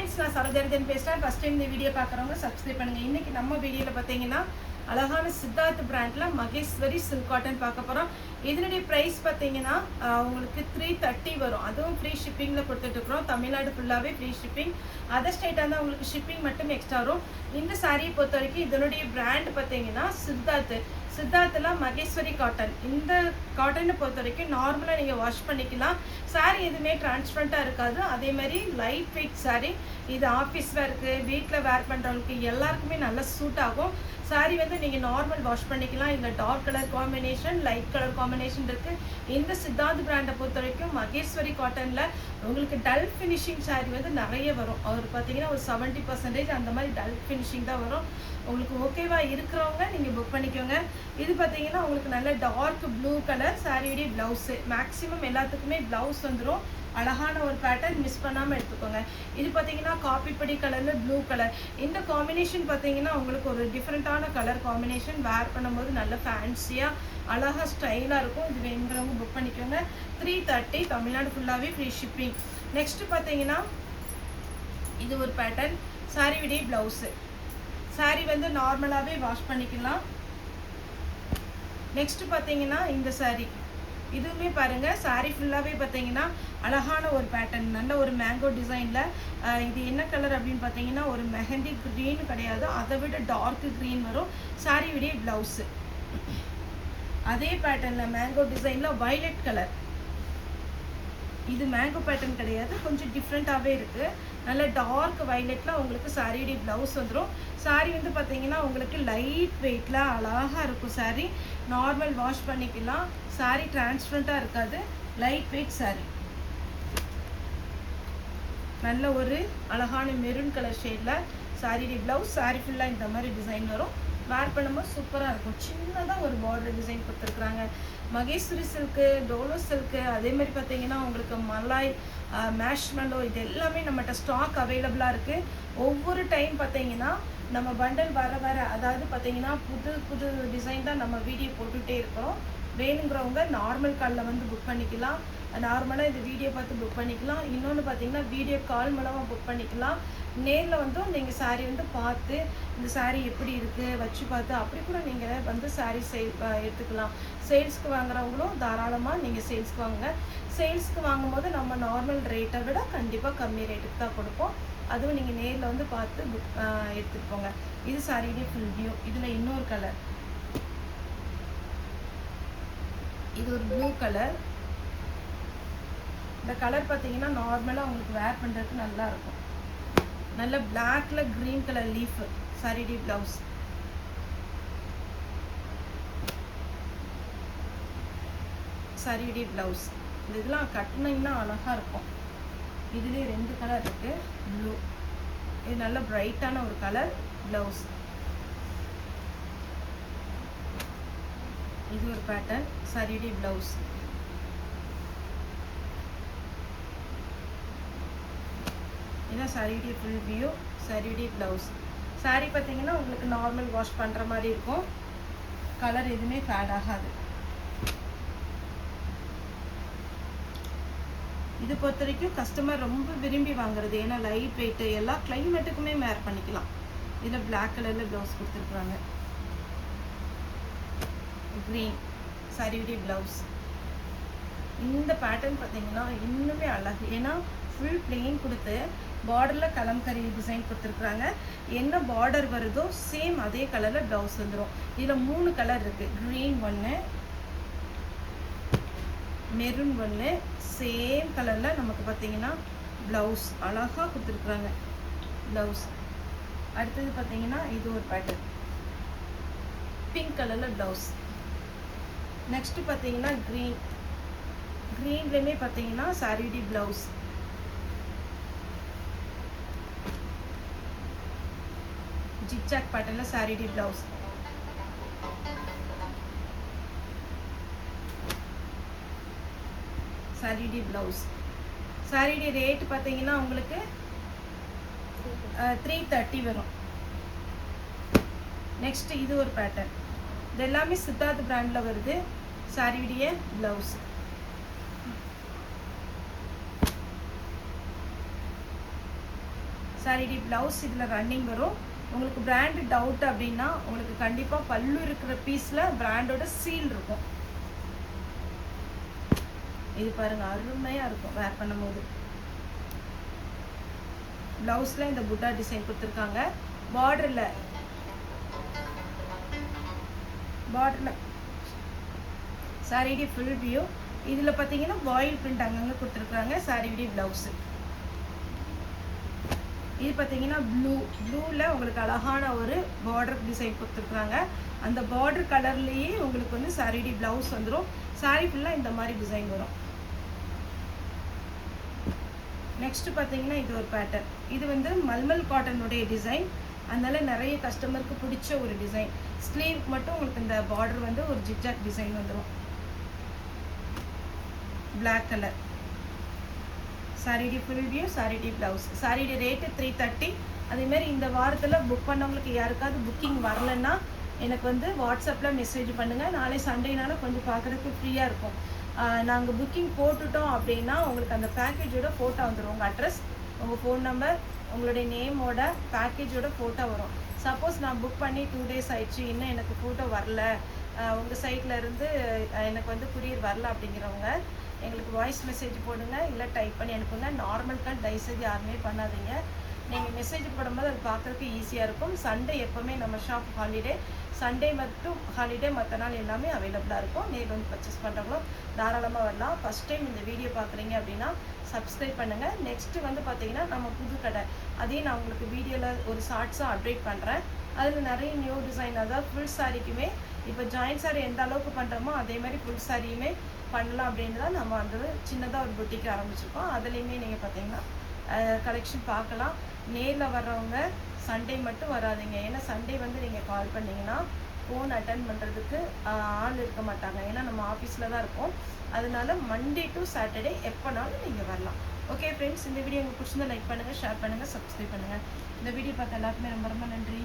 Friends, நான் சரோஜாரஜன் பேசுகிறேன். First time இந்த வீடியோ பார்க்குறவங்க சப்ஸ்கிரைப் பண்ணுங்கள். இன்றைக்கி நம்ம வீடியோவில் பார்த்தீங்கன்னா அழகான சித்தார்த் பிராண்டில் மகேஸ்வரி சில்க் காட்டன் பார்க்க போகிறோம். இதனுடைய ப்ரைஸ் பார்த்தீங்கன்னா உங்களுக்கு 330 வரும். அதுவும் ஃப்ரீ ஷிப்பிங்கில் கொடுத்துட்ருக்குறோம். தமிழ்நாடு ஃபுல்லாகவே ஃப்ரீ ஷிப்பிங். அதர் ஸ்டேட்டாக இருந்தால் உங்களுக்கு ஷிப்பிங் மட்டும் எக்ஸ்ட்ரா வரும். இந்த சாரியை பொறுத்த வரைக்கும் இதனுடைய பிராண்ட் பார்த்தீங்கன்னா சித்தார்த்தில் மகேஸ்வரி காட்டன். இந்த காட்டனை பொறுத்த வரைக்கும் நார்மலாக நீங்கள் வாஷ் பண்ணிக்கலாம். சாரீ எதுவுமே டிரான்ஸ்பரண்ட்டாக இருக்காது. அதே மாதிரி லைட் வெயிட் சாரீ. இது ஆஃபீஸ் வேருக்கு, வீட்டில் வேர் பண்ணுறவங்களுக்கு எல்லாருக்குமே நல்லா சூட் ஆகும். சாரீ வந்து நீங்கள் நார்மல் வாஷ் பண்ணிக்கலாம். இதில் dark colour combination, light colour combination இருக்குது. இந்த சித்தார்த் பிராண்டை பொறுத்த வரைக்கும் மகேஸ்வரி காட்டனில் உங்களுக்கு டல் ஃபினிஷிங் சாரீ வந்து நிறைய வரும். அவர் பார்த்தீங்கன்னா ஒரு 70% அந்த மாதிரி டல் ஃபினிஷிங் தான் வரும். உங்களுக்கு ஓகேவா இருக்கிறவங்க நீங்கள் புக் பண்ணிக்கோங்க. இது பார்த்தீங்கன்னா உங்களுக்கு நல்ல டார்க் ப்ளூ கலர் சாரியுடைய ப்ளவுஸு. மேக்ஸிமம் எல்லாத்துக்குமே ப்ளவுஸ் வந்துடும். அழகான ஒரு பேட்டர்ன், மிஸ் பண்ணாமல் எடுத்துக்கோங்க. இது பார்த்தீங்கன்னா காப்பிப்படி கலரில் ப்ளூ கலர். இந்த காம்பினேஷன் பார்த்தீங்கன்னா உங்களுக்கு ஒரு டிஃப்ரெண்ட்டான கலர் காம்பினேஷன். வேர் பண்ணும்போது நல்ல ஃபேன்சியாக அழகாக ஸ்டைலாக இருக்கும். இது வேணுங்கிறவங்க புக் பண்ணிக்கோங்க. 330 தமிழ்நாடு ஃபுல்லாகவே ஃப்ரீ ஷிப்பிங். நெக்ஸ்ட்டு பார்த்தீங்கன்னா இது ஒரு பேட்டர்ன். சாரியுடைய ப்ளவுஸு. சாரீ வந்து நார்மலாகவே வாஷ் பண்ணிக்கலாம். நெக்ஸ்ட்டு பார்த்தீங்கன்னா இந்த சாரீ. இதுவுமே பாருங்கள், சாரீ ஃபுல்லாகவே பார்த்தீங்கன்னா அழகான ஒரு பேட்டர்ன், நல்ல ஒரு மேங்கோ டிசைனில். இது என்ன கலர் அப்படின்னு பார்த்தீங்கன்னா ஒரு மெஹந்தி க்ரீன் கிடையாது, அதை விட டார்க் க்ரீன் வரும். சாரியுடைய ப்ளவுஸு அதே பேட்டர்னில் மேங்கோ டிசைனில் வைலட் கலர். இது மேங்கோ பேட்டர்ன் கிடையாது, கொஞ்சம் டிஃப்ரெண்ட்டாகவே இருக்குது. நல்ல டார்க் வைலட்டில் உங்களுக்கு சாரியுடைய ப்ளவுஸ் வந்துடும். சாரீ வந்து பார்த்தீங்கன்னா உங்களுக்கு லைட் வெயிட்டில் அழகாக இருக்கும். சாரீ நார்மல் வாஷ் பண்ணிக்கலாம். சாரீ டிரான்ஸ்பரண்ட்டாக இருக்காது, லைட் வெயிட் சாரீ. நல்ல ஒரு அழகான மெரூன் கலர் ஷேடில் சாரியுடைய ப்ளவுஸ். சாரீ ஃபுல்லாக இந்த மாதிரி டிசைன் வரும். வேர் பண்ணும்போது சூப்பராக இருக்கும். சின்னதாக ஒரு பார்டர் டிசைன் கொடுத்துருக்குறாங்க. மகேஸ்வரி சில்க்கு, டோலோ சில்க்கு, அதே மாதிரி பார்த்தீங்கன்னா உங்களுக்கு மலாய், மேஷ்மெல்லோ, இது எல்லாமே நம்மகிட்ட ஸ்டாக் அவைலபிளாக இருக்குது. ஒவ்வொரு டைம் பார்த்தீங்கன்னா நம்ம பண்டல் வர அதாவது பார்த்தீங்கன்னா புது டிசைன் தான் நம்ம வீடியோ போட்டுகிட்டே இருக்கிறோம். வேணுங்கிறவங்க நார்மல் காலில் வந்து புக் பண்ணிக்கலாம். நார்மலாக இந்த வீடியோ பார்த்து புக் பண்ணிக்கலாம். இன்னொன்று பார்த்தீங்கன்னா வீடியோ கால் மூலமாக புக் பண்ணிக்கலாம். நேரில் வந்து நீங்கள் சாரீ வந்து பார்த்து இந்த சாரீ எப்படி இருக்குது வச்சு பார்த்து அப்படி கூட நீங்கள் வந்து சாரீ எடுத்துக்கலாம். சேல்ஸ்க்கு வாங்குறவங்களும் தாராளமாக நீங்கள் சேல்ஸ்க்கு வாங்குங்க. சேல்ஸ்க்கு வாங்கும்போது நம்ம நார்மல் ரேட்டை விட கண்டிப்பாக கம்மி ரேட்டுக்கு தான் கொடுப்போம். அதுவும் நீங்கள் நேரில் வந்து பார்த்து எடுத்துகிட்டு போங்க. இது சாரியுடைய ஃபுல் வியூ. இதில் இன்னொரு கலர், இது ஒரு ப்ளூ கலர். இந்த கலர் பார்த்தீங்கன்னா நார்மலாக உங்களுக்கு வேர் பண்ணுறதுக்கு நல்லா இருக்கும். நல்ல பிளாக்ல கிரீன் கலர் லீஃப். சாரியுடைய ப்ளவுஸ். சாரியுடைய ப்ளவுஸ். இந்த இதெல்லாம் கட்டினீங்கன்னா அழகாக இருக்கும். இதுலேயே 2 கலர் இருக்குது. ப்ளூ, இது நல்ல பிரைட்டான ஒரு கலர் ப்ளவுஸ். இது ஒரு பேட்டர்ன். சாரியுடைய ப்ளவுஸ். இதுதான் சாரியுடைய ஃபுல் வியூ. சாரியுடைய ப்ளவுஸ். சாரீ பார்த்தீங்கன்னா உங்களுக்கு நார்மல் வாஷ் பண்ணுற மாதிரி இருக்கும். கலர் எதுவுமே ஃபேட் ஆகாது. இது பொறுத்த வரைக்கும் கஸ்டமர் ரொம்ப விரும்பி வாங்குறது. ஏன்னா லைட் வெயிட்டு, எல்லா கிளைமேட்டுக்குமே வேர் பண்ணிக்கலாம். இதில் பிளாக் கலரில் ப்ளவுஸ் கொடுத்துருக்குறாங்க. க்ரீன் சாரியுடைய ப்ளவுஸ். இந்த பேட்டர்ன் பார்த்தீங்கன்னா இன்னுமே அழகு. ஏன்னா ஃபுல் பிளெயின் கொடுத்து பார்டரில் கலம்கரி டிசைன் கொடுத்துருக்குறாங்க. என்ன பார்டர் வருதோ சேம் அதே கலரில் ப்ளவுஸ் வந்துடும். இதில் 3 கலர் இருக்குது. க்ரீன் ஒன்று, மெரூன் ஒன்று, சேம் கலரில் நமக்கு பார்த்தீங்கன்னா ப்ளவுஸ் அழகாக கொடுத்துருக்குறாங்க. ப்ளவுஸ் அடுத்தது பார்த்தீங்கன்னா இது ஒரு பேட்டர்ன், பிங்க் கலரில் ப்ளவுஸ். நெக்ஸ்ட்டு பார்த்தீங்கன்னா க்ரீன்லேயுமே பார்த்தீங்கன்னா சாரியுடைய ப்ளவுஸ். ஜிக்ஜாக் பேட்டர்னில் சாரியுடைய ப்ளவுஸ். சாரியுடைய ப்ளவுஸ். சாரியுடைய ரேட் பார்த்தீங்கன்னா உங்களுக்கு 330 வரும். நெக்ஸ்ட் இது ஒரு பேட்டர்ன். இது எல்லாமே சித்தார்த் பிராண்டில் வருது. சாரியுடைய ப்ளவுஸ். சாரியுடைய ப்ளவுஸ் இதில் ரன்னிங் வரும். உங்களுக்கு பிராண்டு டவுட் அப்படின்னா உங்களுக்கு கண்டிப்பாக பல்லு இருக்கிற பீஸில் பிராண்டோட சீல் இருக்கும். இது பாருங்கள், அருமையாக இருக்கும் வேர் பண்ணும்போது. ப்ளவுஸில் இந்த புட்டா டிசைன் கொடுத்துருக்காங்க. பார்டரில் சாரியுடைய ஃபுல் வியூ. இதில் பார்த்தீங்கன்னா பாயில் பிரிண்ட் அங்கங்கே கொடுத்துருக்காங்க. சாரியுடைய ப்ளவுஸு இது பார்த்தீங்கன்னா ப்ளூவில் உங்களுக்கு அழகான ஒரு பார்டர் டிசைன் கொடுத்துருக்குறாங்க. அந்த பார்டர் கலர்லேயே உங்களுக்கு வந்து சாரியுடைய ப்ளவுஸ் வந்துடும். சாரி ஃபுல்லாக இந்த மாதிரி டிசைன் வரும். நெக்ஸ்ட் பார்த்தீங்கன்னா இது ஒரு பேட்டர்ன். இது வந்து மல்மல் காட்டனுடைய டிசைன். அதனால நிறைய கஸ்டமருக்கு பிடிச்ச ஒரு டிசைன். ஸ்லீவ் மட்டும் உங்களுக்கு இந்த பார்டர் வந்து ஒரு ஜிக்ஜாக் டிசைன் வந்துடும். பிளாக் கலர் சாரிடி ஃபுல் வியூ, சாரிடி ப்ளவுஸ். சாரிடி ரேட்டு 330. அதேமாதிரி இந்த வாரத்தில் புக் பண்ணவங்களுக்கு யாருக்காவது புக்கிங் வரலன்னா எனக்கு வந்து வாட்ஸ்அப்பில் மெசேஜ் பண்ணுங்கள். நாளை சண்டேனால கொஞ்சம் பார்க்குறதுக்கு ஃப்ரீயாக இருக்கும். நாங்கள் புக்கிங் போட்டுட்டோம் அப்படின்னா உங்களுக்கு அந்த பேக்கேஜோட ஃபோட்டோ வந்துடும். உங்கள் அட்ரஸ், உங்கள் ஃபோன் நம்பர், உங்களுடைய நேமோட பேக்கேஜோட ஃபோட்டோ வரும். சப்போஸ் நான் புக் பண்ணி 2 days ஆயிடுச்சு, இன்னும் எனக்கு ஃபோட்டோ வரல, உங்கள் சைட்டில் இருந்து எனக்கு வந்து குரியர் வரல அப்படிங்கிறவங்க எங்களுக்கு வாய்ஸ் மெசேஜ் போடுங்க, இல்லை டைப் பண்ணி அனுப்புங்க. நார்மல் கால் தயவுசெய்து யாருமே பண்ணாதீங்க. நீங்கள் மெசேஜ் போடும்போது அது பார்க்குறதுக்கு ஈஸியாக இருக்கும். சண்டே எப்போவுமே நம்ம ஷாப் ஹாலிடே. சண்டே மட்டும் ஹாலிடே, மற்ற நாள் எல்லாமே அவைலபிளாக இருக்கும். நேரில் வந்து பர்ச்சேஸ் பண்ணுறவங்களோ தாராளமாக வரலாம். ஃபஸ்ட் டைம் இந்த வீடியோ பார்க்குறீங்க அப்படின்னா சப்ஸ்கிரைப் பண்ணுங்கள். நெக்ஸ்ட்டு வந்து பார்த்தீங்கன்னா நம்ம புது கடை, அதையும் நான் உங்களுக்கு வீடியோவில் ஒரு ஷார்ட்ஸாக அப்டேட் பண்ணுறேன். அதில் நிறைய நியூ டிசைன், அதாவது ஃபுல் சாரிக்குமே இப்போ ஜாயின்ட் சாரி எந்த அளவுக்கு பண்ணுறோமோ அதே மாதிரி ஃபுல் சாரியுமே பண்ணலாம் அப்படின்னு தான் நம்ம அந்த சின்னதாக ஒரு புட்டிக்கு ஆரம்பிச்சிருக்கோம். அதுலேயுமே நீங்கள் பார்த்தீங்கன்னா கலெக்ஷன் பார்க்கலாம். நேரில் வர்றவங்க சண்டே மட்டும் வராதிங்க. ஏன்னா சண்டே வந்து நீங்கள் கால் பண்ணிங்கன்னா ஃபோன் அட்டன் பண்ணுறதுக்கு ஆள் இருக்க மாட்டாங்க. ஏன்னா நம்ம ஆஃபீஸில் தான் இருக்கோம். அதனால மண்டே டு சாட்டர்டே எப்போனாலும் நீங்கள் வரலாம். ஓகே ஃப்ரெண்ட்ஸ், இந்த வீடியோ உங்களுக்கு பிடிச்சிருந்தா லைக் பண்ணுங்கள், ஷேர் பண்ணுங்கள், சப்ஸ்கிரைப் பண்ணுங்கள். இந்த வீடியோ பார்த்த எல்லாருக்குமே ரொம்ப ரொம்ப நன்றி.